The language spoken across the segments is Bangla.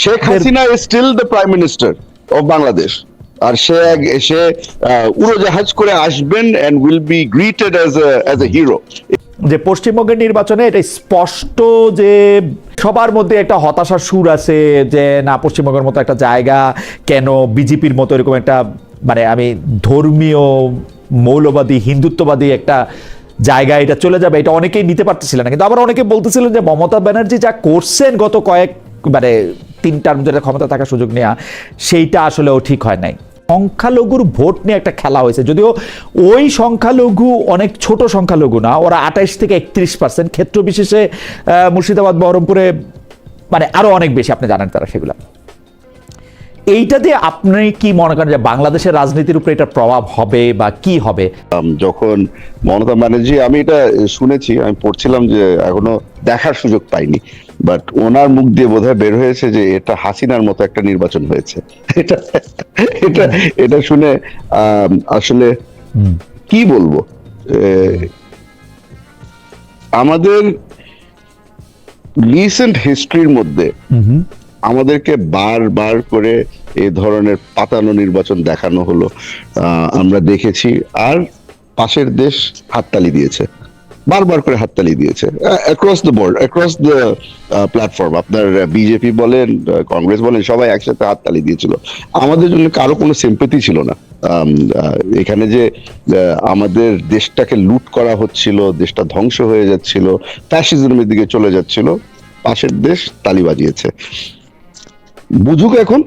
Sheikh Hasina is still the prime minister of Bangladesh, আর সে উড়োজাহাজ করে আসবেন and will be greeted as a hero. যে পশ্চিমবঙ্গের নির্বাচনে এটা স্পষ্ট যে সবার মধ্যে একটা হতাশার সুর আছে যে না, পশ্চিমবঙ্গের মতো একটা জায়গা কেন বিজেপির মতো এরকম একটা, মানে আমি ধর্মীয় মৌলবাদী হিন্দুত্ববাদী একটা জায়গা এটা চলে যাবে, এটা অনেকেই নিতে পারতেছিলেন না। কিন্তু আবার অনেকে বলতেছিলেন যে মমতা ব্যানার্জি যা করছেন গত কয়েক, মানে 3 টার্ম ধরে ক্ষমতা থাকার সুযোগ নেওয়া, সেইটা আসলেও ঠিক হয় নাই। সংখ্যালঘুর ভোট নিয়ে একটা খেলা হয়েছে, যদিও ওই সংখ্যালঘু অনেক ছোট সংখ্যালঘু না, ওরা 28 থেকে 31%, ক্ষেত্র বিশেষে মুর্শিদাবাদ বহরমপুরে মানে আরো অনেক বেশি, আপনি জানেন তারা সেগুলা। এইটা দিয়ে আপনি কি মনে করেন যে বাংলাদেশের রাজনীতির উপরে এটা প্রভাব হবে বা কি হবে? যখন মমতা ব্যানার্জি, আমি এটা শুনেছি, আমি পড়ছিলাম যে এখনো দেখার সুযোগ পাইনি, বাট ওনার মুখ দিয়ে বোধহয় বের হয়েছে যে এটা হাসিনার মতো একটা নির্বাচন হয়েছে। এটা এটা এটা শুনে আসলে কি বলবো, আমাদের রিসেন্ট হিস্ট্রির মধ্যে আমাদেরকে বারবার করে এই ধরনের পাতানো নির্বাচন দেখানো হলো, আমরা দেখেছি, আর পাশের দেশ হাততালি দিয়েছে, বারবার করে হাততালি দিয়েছে across the board, across the platform. আপনার বিজেপি বলেন, কংগ্রেস বলেন, সবাই একসাথে হাততালি দিয়েছিল। আমাদের জন্য কারো কোনো সিম্পেথি ছিল না। এখানে যে আমাদের দেশটাকে লুট করা হচ্ছিল, দেশটা ধ্বংস হয়ে যাচ্ছিল, ফ্যাসিজমের দিকে চলে যাচ্ছিল, পাশের দেশ তালি বাজিয়েছে। বুঝুক এখন,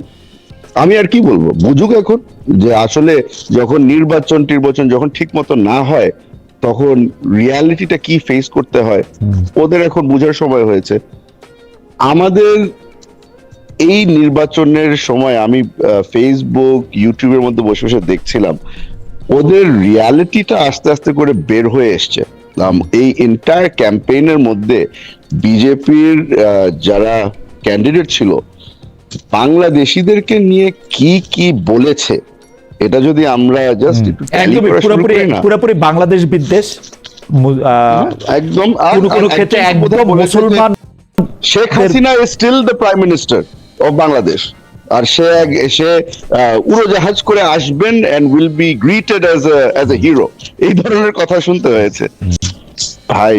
আমি আর কি বলবো, বুঝুক এখন যে আসলে যখন নির্বাচন যখন ঠিক মতো না হয় তখন রিয়ালিটিটা কি ফেস করতে হয়, ওদের এখন বোঝার সময় হয়েছে। আমাদের এই নির্বাচনের সময় আমি ফেসবুক ইউটিউবের মধ্যে বসে বসে দেখছিলাম, ওদের রিয়ালিটিটা আস্তে আস্তে করে বের হয়ে এসছে। এই এন্টায়ার ক্যাম্পেইনের মধ্যে বিজেপির যারা ক্যান্ডিডেট ছিল, বাংলাদেশিদেরকে নিয়ে কি কি বলেছে, এটা যদি আমরা জাস্ট পুরোপুরি বাংলাদেশ বিদ্বেষ, একদম কোন ক্ষেত্রে একদম মুসলমান। Sheikh Hasina is still the prime minister of Bangladesh, আর সে উড়োজাহাজ করে আসবেন and will be greeted as a hero, এই ধরনের কথা শুনতে হয়েছে। ভাই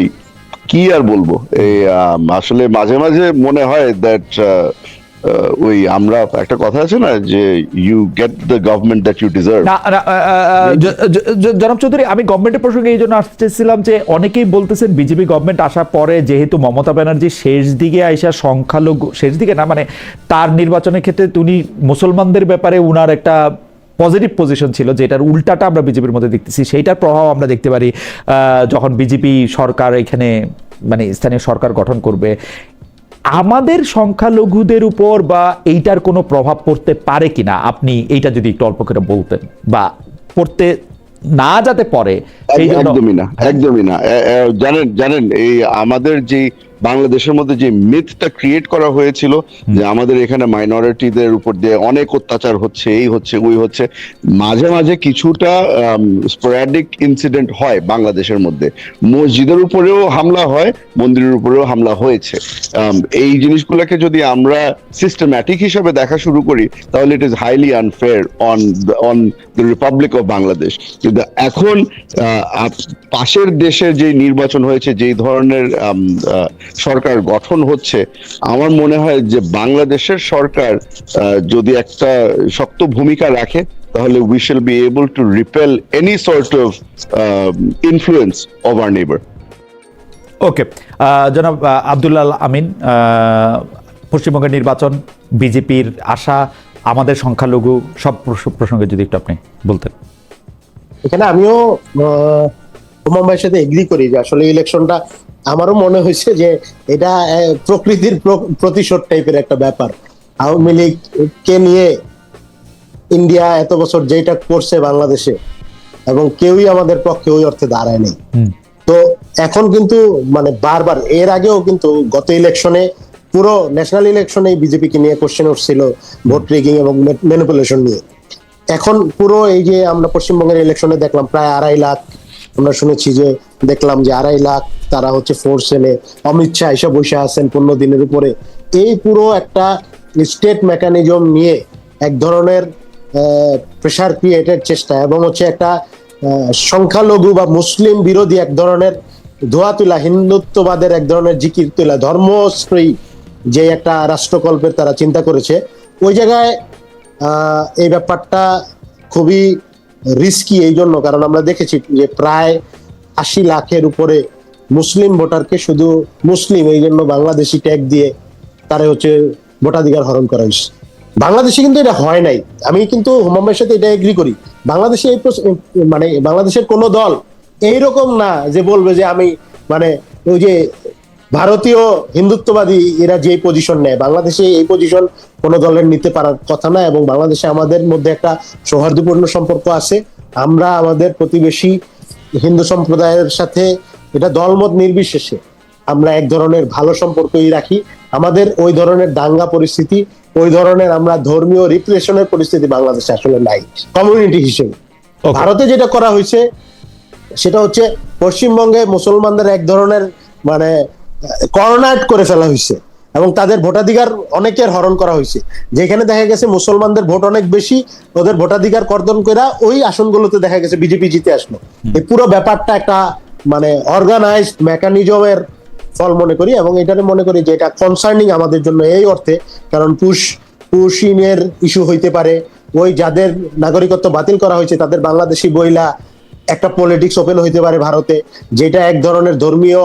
কি আর বলবো, এই আসলে মাঝে মাঝে মনে হয় দ্যাট ওই আমরা একটা কথা আছে না যে you get the government that you deserve. জনাব চৌধুরী, আমি গভর্নমেন্টের প্রসঙ্গে এই জন্য আসতেছিলাম যে অনেকেই বলতেছেন বিজেপি গভর্নমেন্ট আসার পরে যেহেতু মমতা ব্যানার্জি শেষ দিকে আইসা সংখ্যালঘু, শেষ দিকে না মানে তার নির্বাচনের ক্ষেত্রে উনি মুসলমানদের ব্যাপারে উনার একটা পজিটিভ পজিশন ছিল, যেটার উল্টাটা আমরা বিজেপির মধ্যে দেখতেছি। সেইটার প্রভাব আমরা দেখতে পারি যখন বিজেপি সরকার এখানে মানে স্থানীয় সরকার গঠন করবে। আমাদের সংখ্যালঘুদের উপর বা এইটার কোনো প্রভাব পড়তে পারে কিনা, আপনি এইটা যদি একটু অল্প করে বলতেন, বা পড়তে না যাতে পড়ে। একদমই না। জানেন এই আমাদের যে বাংলাদেশের মধ্যে যে মিথটা ক্রিয়েট করা হয়েছিল যে আমাদের এখানে মাইনরিটিদের উপর দিয়ে অনেক অত্যাচার হচ্ছে, এই হচ্ছে ওই হচ্ছে, মাঝে মাঝে কিছুটা স্পোরাডিক ইনসিডেন্ট হয় বাংলাদেশের মধ্যে, মসজিদের উপরেও হামলা হয়, মন্দিরের উপরেও হামলা হয়েছে। এই জিনিসগুলোকে যদি আমরা সিস্টেম্যাটিক হিসেবে দেখা শুরু করি তাহলে it is highly unfair on the Republic of Bangladesh. কিন্তু এখন পাশের দেশে যে নির্বাচন হয়েছে, যেই ধরনের সরকার গঠন হচ্ছে, আমার মনে হয় যে বাংলাদেশের সরকার যদি একটা শক্ত ভূমিকা রাখে তাহলে we shall be able to repel any sort of influence of our neighbor. ওকে, জনাব আব্দুল্লাহ আমিন, পশ্চিমবঙ্গের নির্বাচন, বিজেপির আশা, আমাদের সংখ্যালঘু, সব প্রসঙ্গে যদি একটু আপনি বলতেন। এখানে আমিও মুম্বাইয়ের সাথে এগ্রি করি যে আসলে ইলেকশনটা আমারও মনে হয়েছে যে এটা প্রকৃতির প্রতিশোধ টাইপের একটা ব্যাপার। আওয়ামী লীগকে নিয়ে ইন্ডিয়া এত বছর যেটা করছে বাংলাদেশে, এবং কেউই আমাদের পক্ষে ওই অর্থে দাঁড়ায় নেই। তো এখন কিন্তু মানে বারবার, এর আগেও কিন্তু গত ইলেকশনে, পুরো ন্যাশনাল ইলেকশনে বিজেপিকে নিয়ে কোশ্চেন উঠছিল ভোট রিগিং এবং ম্যানিপুলেশন নিয়ে। এখন পুরো এই যে আমরা পশ্চিমবঙ্গের ইলেকশনে দেখলাম প্রায় 2.5 লাখ, আমরা শুনেছি যে দেখলাম যে 2.5 লাখ তারা হচ্ছে ফোর্স এনে অমিত শাহ এসে বসে আছেন 15 দিনের উপরে। এই পুরো একটা স্টেট মেকানিজম নিয়ে এক ধরনের প্রেশার ক্রিয়েটের চেষ্টা এবং হচ্ছে একটা সংখ্যালঘু বা মুসলিম বিরোধী এক ধরনের ধোয়া তোলা, হিন্দুত্ববাদের এক ধরনের জিকির তোলা, ধর্মশ্রয়ী যে একটা রাষ্ট্রকল্পের তারা চিন্তা করেছে, ওই জায়গায় এই ব্যাপারটা খুবই রিস্কি। এই জন্য কারণ আমরা দেখেছি যে প্রায় 80 লাখের উপরে মুসলিম ভোটারকে শুধু মুসলিম এই জন্য বাংলাদেশি ট্যাগ দিয়ে তারা হচ্ছে ভোটাধিকার হরণ করা হয়েছে। বাংলাদেশে কিন্তু এটা হয় নাই। আমি কিন্তু হুমামের সাথে এটা এগ্রি করি। বাংলাদেশে এই মানে বাংলাদেশের কোন দল এইরকম না যে বলবে যে আমি মানে ওই যে ভারতীয় হিন্দুত্ববাদী এরা যে পজিশন নেয়, বাংলাদেশে এই পজিশন কোন দলের নিতে পারার কথা না। এবং বাংলাদেশে আমাদের মধ্যে একটা সৌহার্দ্যপূর্ণ সম্পর্ক আছে। আমরা আমাদের প্রতিবেশী হিন্দু সম্প্রদায়ের সাথে এটা দলমত নির্বিশেষে আমরা এক ধরনের ভালো সম্পর্কই রাখি। আমাদের ওই ধরনের দাঙ্গা পরিস্থিতি, ওই ধরনের আমরা ধর্মীয় রিপ্রেশনের পরিস্থিতি বাংলাদেশে আসলে নাই কমিউনিটি হিসেবে। ভারতে যেটা করা হয়েছে সেটা হচ্ছে পশ্চিমবঙ্গে মুসলমানদের এক ধরনের মানে কর্নার করে ফেলা হয়েছে এবং তাদের ভোটাধিকার অনেকের হরণ করা হয়েছে। যেখানে দেখা গেছে মুসলমানদের ভোট অনেক বেশি, ওদের ভোটাধিকার কর্তন করে ওই আসনগুলোতে দেখা গেছে বিজেপি জিতে আসলো। এই পুরো ব্যাপারটা একটা মানে অর্গানাইজড মেকানিজমের ফল মনে করি এবং এটারে মনে করি যে এটা কনসার্নিং আমাদের জন্য এই অর্থে, কারণ পুশিনের ইস্যু হইতে পারে। ওই যাদের নাগরিকত্ব বাতিল করা হয়েছে তাদের বাংলাদেশি বইলা একটা পলিটিক্স ওপেন হইতে পারে ভারতে, যেটা এক ধরনের ধর্মীয়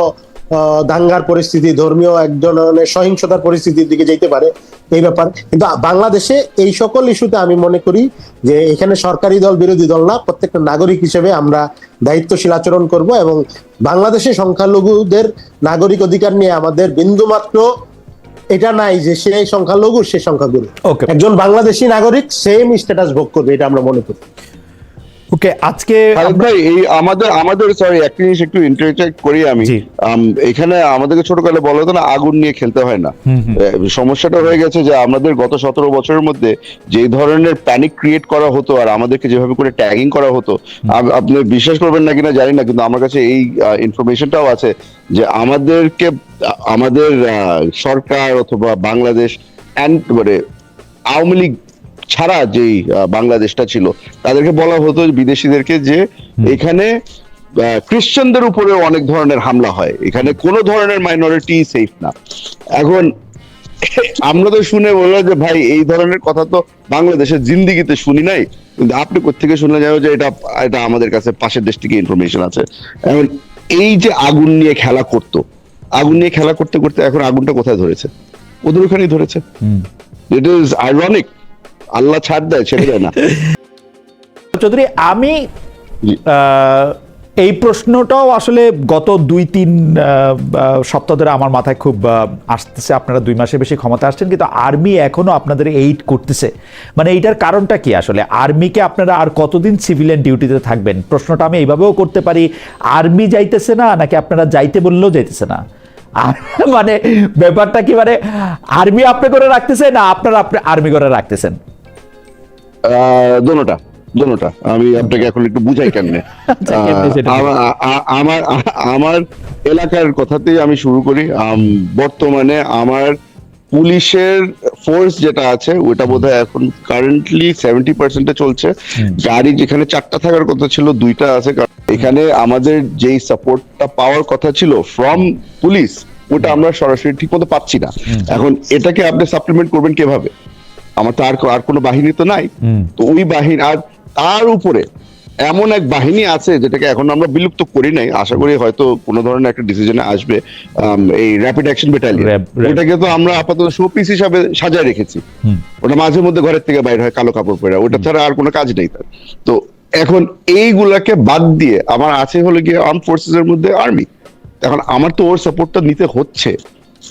দাঙ্গার পরিস্থিতি, ধর্মীয় এক ধরনের সহিংসতার পরিস্থিতির দিকে যেতে পারে এই ব্যাপার। কিন্তু বাংলাদেশে এই সকল ইস্যুতে আমি মনে করি যে এখানে সরকারি দল বিরোধী দল না, প্রত্যেকটা নাগরিক হিসেবে আমরা দায়িত্বশীল আচরণ করব এবং বাংলাদেশে সংখ্যালঘুদের নাগরিক অধিকার নিয়ে আমাদের বিন্দুমাত্র এটা নাই যে সে সংখ্যালঘু সে সংখ্যাগুরু। একজন বাংলাদেশি নাগরিক সেম স্ট্যাটাস ভোগ করবে, এটা আমরা মনে করি। ওকে, আজকে ভাই এই আমাদের সরি একটা জিনিস একটু ইন্টারজেক্ট করি আমি। এখানে আমাদেরকে ছোটকালে বলা হতো না আগুন নিয়ে খেলতে হয় না। সমস্যাটা হয়ে গেছে যে আমাদের গত 17 বছরের মধ্যে যে ধরনের প্যানিক ক্রিয়েট করা হতো আর আমাদেরকে যেভাবে করে ট্যাগিং করা হতো, আপনি বিশ্বাস করবেন না কিনা জানি না, কিন্তু আমার কাছে এই ইনফরমেশনটাও আছে যে আমাদেরকে আমাদের সরকার অথবা বাংলাদেশ মানে আওয়ামী লীগ ছাড়া যেই বাংলাদেশটা ছিল তাদেরকে বলা হতো বিদেশিদেরকে যে এখানে খ্রিস্টানদের উপরে অনেক ধরনের হামলা হয়, এখানে কোনো ধরনের মাইনরিটি সেফ না। এখন আমরা তো শুনে বললাম যে ভাই এই ধরনের কথা তো বাংলাদেশের জিন্দিগিতে শুনি নাই, কিন্তু আপনি কোত্থেকে শুনলে যাও যে এটা আমাদের কাছে পাশের দেশ থেকে ইনফরমেশন আছে। এখন এই যে আগুন নিয়ে খেলা করতো, আগুন নিয়ে খেলা করতে করতে এখন আগুনটা কোথায় ধরেছে? ওদের ওখানেই ধরেছে। It is ironic. আল্লাহ ছাড় দেয়, ছেড়ে দেয় না। চৌধুরী, আমি এই প্রশ্নটাও আসলে গত 2-3 সপ্তাহ ধরে আমার মাথায় খুব আসতেছে। আপনারা 2 মাসের বেশি ক্ষমতা আসছেন, কিন্তু আর্মি এখনো আপনাদের এইড করতেছে, মানে এইটার কারণটা কি আসলে? আর্মিকে আপনারা আর কতদিন সিভিলিয়ান ডিউটিতে থাকবেন? প্রশ্নটা আমি এইভাবেও করতে পারি, আর্মি যাইতেছে না নাকি আপনারা যাইতে বললেও যাইতেছে না? মানে ব্যাপারটা কি, মানে আর্মি আপনি করে রাখতেছে না আপনারা আর্মি করে রাখতেছেন? দোনোটা। আমি আপনাকে এখন একটু বুঝাই কেমনে। আমার এলাকার কথাতেই আমি শুরু করি। বর্তমানে আমার পুলিশের ফোর্স যেটা আছে ওটা বোধহয় এখন কারেন্টলি 70% চলছে। গাড়ি যেখানে 4টা থাকার কথা ছিল 2টা আছে। এখানে আমাদের যেই সাপোর্টটা পাওয়ার কথা ছিল ফ্রম পুলিশ, ওটা আমরা সরাসরি ঠিক মতো পাচ্ছি না। এখন এটাকে আপনি সাপ্লিমেন্ট করবেন কিভাবে? আমার তো আর কোনো বাহিনী তো নাই। তো ওই বাহিনী, আর তার উপরে এমন এক বাহিনী আছে যেটাকে এখন আমরা বিলুপ্ত করি নাই, আশা করি হয়তো কোনো ধরনের একটা ডিসিশনে আসবে, এই র্যাপিড অ্যাকশন ব্যাটালিয়ন। ওটাকে তো আমরা আপাতত শোপিস হিসাবে সাজায় রেখেছি। ওটা মাঝে মধ্যে ঘরের থেকে বাইরে হয় কালো কাপড় পরে, ওটা ছাড়া আর কোনো কাজ নেই তার। তো এখন এইগুলাকে বাদ দিয়ে আমার আছে হলো গিয়ে আর্ম ফোর্সেস এর মধ্যে আর্মি। এখন আমার তো ওর সাপোর্টটা নিতে হচ্ছে।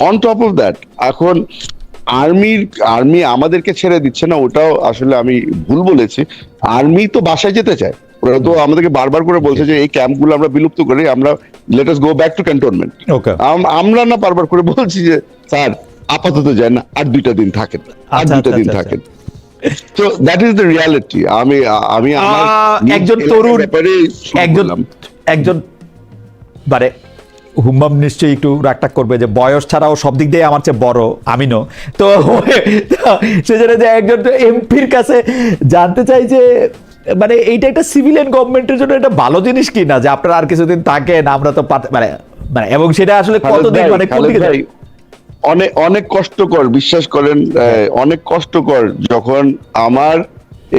অন টপ অফ দ্যাট এখন আর্মি আমাদেরকে ছেড়ে দিচ্ছে না, ওটাও আসলে আমি ভুল বলেছি। আর্মি তো বাসায় যেতে চায়, ওরা তো আমাদেরকে বারবার করে বলছে যে এই ক্যাম্পগুলো আমরা বিলুপ্ত করি, আমরা let us go back to cantonment. আমরা না বারবার করে বলছি যে স্যার আপাতত যায় না, আর 2টা দিন থাকেন, আর 2টা দিন থাকেন। তো দ্যাট ইজ দ্য রিয়ালিটি। আমি একজন তরুণ, একজন মানে হুম্মাম নিশ্চয়ই একটু রাগটাক করবে যে বয়স ছাড়াও সব দিক দিয়ে আমার চেয়ে বড় আমিনও, তো সেজন্য যে একজন এমপির কাছে জানতে চাই যে মানে এইটা একটা সিভিলিয়ান গভর্নমেন্টের জন্য একটা ভালো জিনিস কি না, যে আপনারা আর কিছুদিন থাকেন, আমরা তো মানে মানে এবং সেটা আসলে কতদিন মানে কোন দিকে যায়? অনেক অনেক কষ্টকর, বিশ্বাস করেন, অনেক কষ্টকর যখন আমার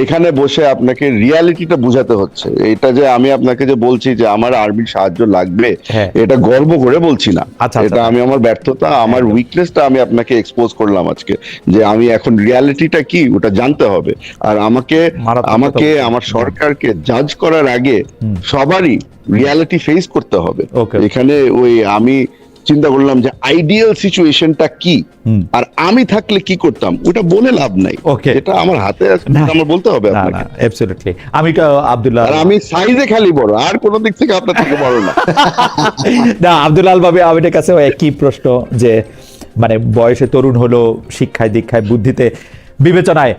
এখানে বসে আপনাকে রিয়ালিটিটা বুঝাতে হচ্ছে। এটা যে আমি আপনাকে যে বলছি যে আমার আর্মির সাহায্য লাগবে, হ্যাঁ। এটা গর্ব করে বলছি না, আচ্ছা, এটা আমি আমার ব্যর্থতা, আমার উইকনেসটা আমি আপনাকে এক্সপোজ করলাম আজকে, যে আমি এখন রিয়ালিটিটা কি ওটা জানতে হবে। আর আমাকে মারাত্মক কথা আমাকে বলছেন। আমার সরকারকে জাজ করার আগে সবারই রিয়ালিটি ফেস করতে হবে। Okay. এখানে ওই আমি চিন্তা করলাম যে আইডিয়াল সিচুয়েশনটা কি, আর আমি থাকলে কি করতাম ওটা বলে লাভ নাই। Okay. এটা আমার হাতে আছে, না। আমার বলতে হবে না আপনাকে। না অ্যাবসলিউটলি, আমি তো আব্দুল্লাহ আর আমি সাইজে খালি বড়, আর কোন দিক থেকে আপনার থেকে বড় না। না আব্দুল আল ভাবে আমিনের কাছে একই প্রশ্ন, যে মানে বয়সে তরুণ হলো, শিক্ষায় দীক্ষায় বুদ্ধিতে বিবেচনায়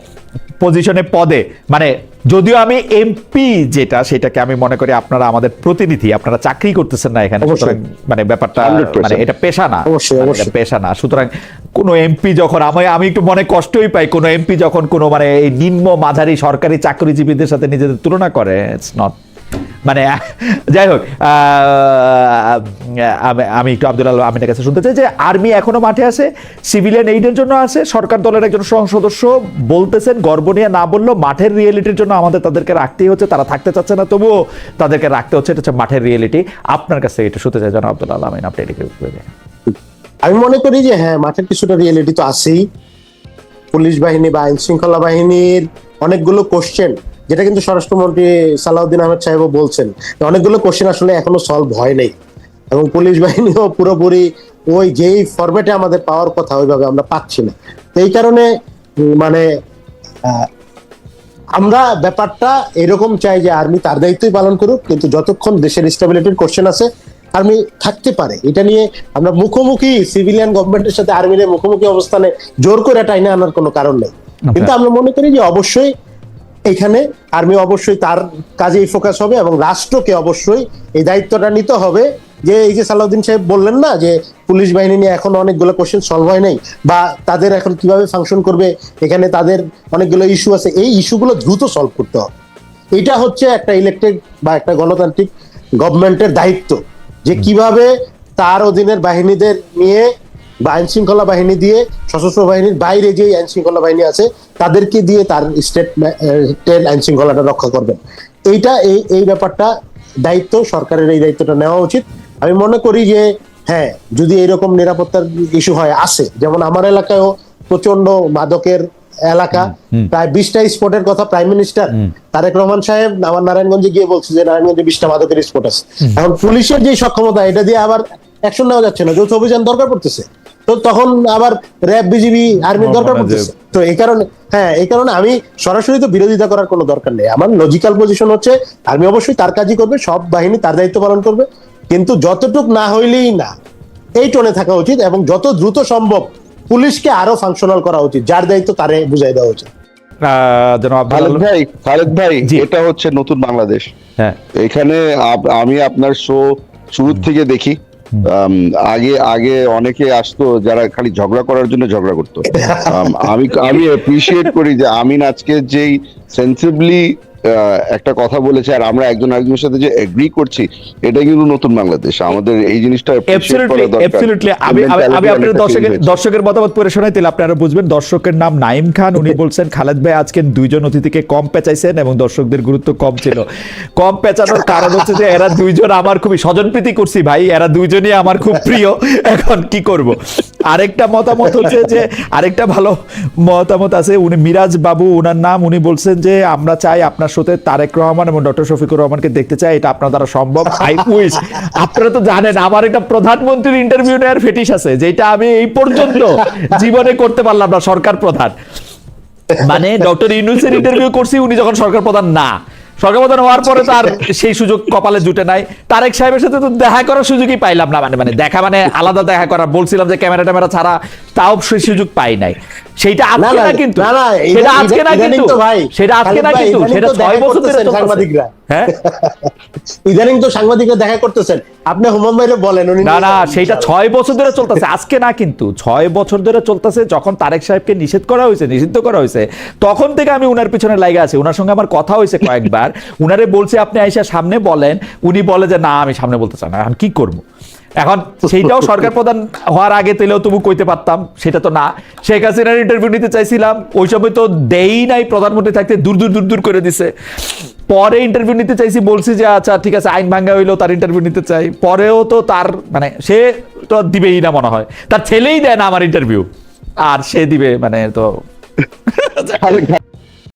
পজিশনে পদে, মানে যদিও আমি এমপি যেটা সেটাকে আমি মনে করি আপনারা আমাদের প্রতিনিধি, আপনারা চাকরি করতেছেন না এখানে, অবশ্যই। সুতরাং মানে ব্যাপারটা 100% মানে এটা পেশা না, অবশ্যই, মানে অবশ্যই। এটা পেশা না। সুতরাং কোন এমপি যখন আমি একটু মনে কষ্টই পাই, কোন এমপি যখন কোন মানে এই নিম্ন মাঝারি সরকারি চাকরিজীবীদের সাথে নিজেদের তুলনা করে, ইটস নট মানে যাই হোক, আমি একটু আব্দুল আল আমিনের কাছে শুনতে চাই যে আর্মি এখনো মাঠে আছে, সিভিলিয়ান এইডের জন্য আছে, সরকার দলের একজন সদস্য বলতেছেন গর্ব নিয়ে না বললেও মাঠের রিয়েলিটির জন্য আমাদের তাদেরকে রাখতেই হচ্ছে, তারা থাকতে চাচ্ছে না তবুও তাদেরকে রাখতে হচ্ছে, এটা হচ্ছে মাঠের রিয়েলিটি। আপনার কাছে এটা শুনতে চাই জানো আব্দুল আল আমিন, আপনি এটাকে আমি মনে করি যে হ্যাঁ, মাঠের কিছুটা রিয়েলিটি তো আছেই। পুলিশ বাহিনী বা আইন শৃঙ্খলা বাহিনীর অনেকগুলো কোশ্চেন, যেটা কিন্তু স্বরাষ্ট্রমন্ত্রী সালাউদ্দিন আহমেদ সাহেবও বলছেন, অনেকগুলো কোশ্চেন আসলে এখনো সলভ হয় নাই, এবং পুলিশ বাহিনীও পুরোপুরি ওই যেই ফরম্যাটে আমাদের পাওয়ার কথা ওইভাবে আমরা পাচ্ছি না। তো এই কারণে মানে আমরা ব্যাপারটা এরকম চাই যে আর্মি তার দায়িত্বই পালন করুক, কিন্তু যতক্ষণ দেশের স্টেবিলিটির কোশ্চেন আছে আর্মি থাকতে পারে। এটা নিয়ে আমরা মুখোমুখি সিভিলিয়ান গভর্নমেন্টের সাথে আর্মির মুখোমুখি অবস্থানে জোর করে টাইনা আনার কোনো কারণ নেই। কিন্তু আমরা মনে করি যে অবশ্যই এখানে আর্মি অবশ্যই তার কাজেই ফোকাস হবে, এবং রাষ্ট্রকে অবশ্যই এই দায়িত্বটা নিতে হবে, যে এই যে সালাউদ্দিন সাহেব বললেন না যে পুলিশ বাহিনী নিয়ে এখন অনেকগুলো কোশ্চেন সলভ হয় নাই, বা তাদের এখন কিভাবে ফাংশন করবে, এখানে তাদের অনেকগুলো ইস্যু আছে, এই ইস্যুগুলো দ্রুত সলভ করতে হবে। এটা হচ্ছে একটা ইলেক্টেড বা একটা গণতান্ত্রিক গভর্নমেন্টের দায়িত্ব, যে কিভাবে তার অধীনের বাহিনীদের নিয়ে বা আইন শৃঙ্খলা বাহিনী দিয়ে, সশস্ত্র বাহিনীর বাইরে যে আইন শৃঙ্খলা বাহিনী আছে তাদেরকে দিয়ে তার স্টেটের আইন শৃঙ্খলাটা রক্ষা করবেন। এইটা এই ব্যাপারটা দায়িত্ব সরকারের, এই দায়িত্বটা নেওয়া উচিত। আমি মনে করি যে হ্যাঁ, যদি এরকম নিরাপত্তার ইস্যু হয়, আসে, যেমন আমার এলাকায়ও প্রচন্ড মাদকের এলাকা, প্রায় 20টা স্পটের কথা প্রাইম মিনিস্টার তারেক রহমান সাহেব আমার নারায়ণগঞ্জে গিয়ে বলছে যে নারায়ণগঞ্জে 20টা মাদকের স্পট আছে। এখন পুলিশের যে সক্ষমতা, এটা দিয়ে আবার অ্যাকশন নেওয়া যাচ্ছে না, যৌথ অভিযান দরকার পড়তেছে, তো তখন আবার র্যাব বিজিবি আর্মির দরকার পড়তেছে। তো এই কারণে এই কারণে আমি সরাসরি তো বিরোধিতা করার কোনো দরকার নেই। আমার লজিক্যাল পজিশন হচ্ছে আর্মি অবশ্যই তার কাজই করবে, সব বাহিনী তার দায়িত্ব পালন করবে, কিন্তু যতটুক না হইলেই না, এই টোনে থাকা উচিত, এবং যত দ্রুত সম্ভব পুলিশকে আরো ফাংশনাল করা উচিত, যার দায়িত্ব তারে বুঝাই দেওয়া উচিত। খালেদ ভাই, জি। এটা হচ্ছে নতুন বাংলাদেশ। হ্যাঁ, এখানে আমি আপনার শো শুরু থেকে দেখি। আগে আগে অনেকে আসতো যারা খালি ঝগড়া করার জন্য ঝগড়া করতো। আমি অ্যাপ্রিসিয়েট করি যে আমিন আজকে যেই সেন্সিবলি একটা কথা বলেছে, আর আমরা একজন আরেকজনের সাথে যে এগ্রি করছি, এটা কিন্তু নতুন বাংলাদেশ। আমাদের এই জিনিসটা appreciate করা দরকার। Absolutely. আমি আপনার দর্শকের মতামত পড়ে শোনাই, তাহলে আপনারা বুঝবেন। দর্শকের নাম নাইম খান, উনি বলছেন খালেদ ভাই আজকে 2 জন অতিথিকে কম পেঁচাইছেন এবং দর্শকদের গুরুত্ব কম ছিল। কম পেঁচানোর কারণ হচ্ছে যে এরা 2 জন আমার খুবই স্বজনপ্রীতি করছি ভাই, এরা 2 জনই আমার খুব প্রিয়, এখন কি করব। আরেকটা মতামত হচ্ছে যে আরেকটা ভালো মতামত আছে, উনি মিরাজ বাবু ওনার নাম, উনি বলছেন যে আমরা চাই আপনার সাথে তারেক রহমান এবং ডক্টর শফিকুর রহমানকে দেখতে চাই, এটা আপনার দ্বারা সম্ভব। I wish. আপনারা তো জানেন আমার একটা প্রধানমন্ত্রীর ইন্টারভিউ নেওয়ার ফেটিশ আছে, যেটা আমি এই পর্যন্ত জীবনে করতে পারলাম না, সরকার প্রধান। মানে ডক্টর ইউনূসের ইন্টারভিউ করছি, উনি যখন সরকার প্রধান না, সরকার প্রধান হওয়ার পরে তার সেই সুযোগ কপালে জুটে নাই। তারেক সাহেবের সাথে তো দেখা করার সুযোগই পাইলাম না, মানে দেখা মানে আলাদা দেখা করা, বলছিলাম যে ক্যামেরা ট্যামেরা ছাড়া তাও সে সুযোগ পাই নাই। সেইটা না আজকে না না কিন্তু, না না সেটা আজকে না ইদানিং কিন্তু, তো ভাই, সেটা আজকে না খালিদ ভাই, কিন্তু, ইদানিং সেটা তো 6 দেখা বছর ধরে করতেছেন চলতেছে। সাংবাদিকরা। হ্যাঁ ইদানিং তো সাংবাদিকরা দেখা করতেছেন, আপনি হুমায়ুন ভাইরে বলেন উনি না নিয়ে না যাবেন সেইটা ইনশাআল্লাহ। 6 বছর ধরে চলতেছে, আজকে না কিন্তু 6 বছর ধরে চলতেছে। যখন তারেক সাহেবকে নিষিদ্ধ করা হয়েছে তখন থেকে আমি উনার পিছনে লাগা আছি। উনার সঙ্গে আমার কথা হয়েছে কয়েকবার, উনারে বলছে আপনি আইসা সামনে বলেন, উনি বলে যে না আমি সামনে বলতে চাই না। এখন কি করবো? এখন সেইটাও সরকার প্রধান হওয়ার আগে তেলেও তবু কইতে পারতাম, সেটা তো না। শেখ হাসিনার ইন্টারভিউ নিতে চাইছিলাম, ওই সময় তো দেই নাই, প্রধানমন্ত্রী থাকতে দূর দূর দূর দূর করে দিছে। পরে ইন্টারভিউ নিতে চাইছি, বলছি যে আচ্ছা ঠিক আছে আইন ভাঙ্গা হইলো, তার ইন্টারভিউ নিতে চাই। পরেও তো তার মানে সে তো দিবেই না মনে হয়, তার ছেলেই দেয় না আমার ইন্টারভিউ, আর সে দিবে মানে তো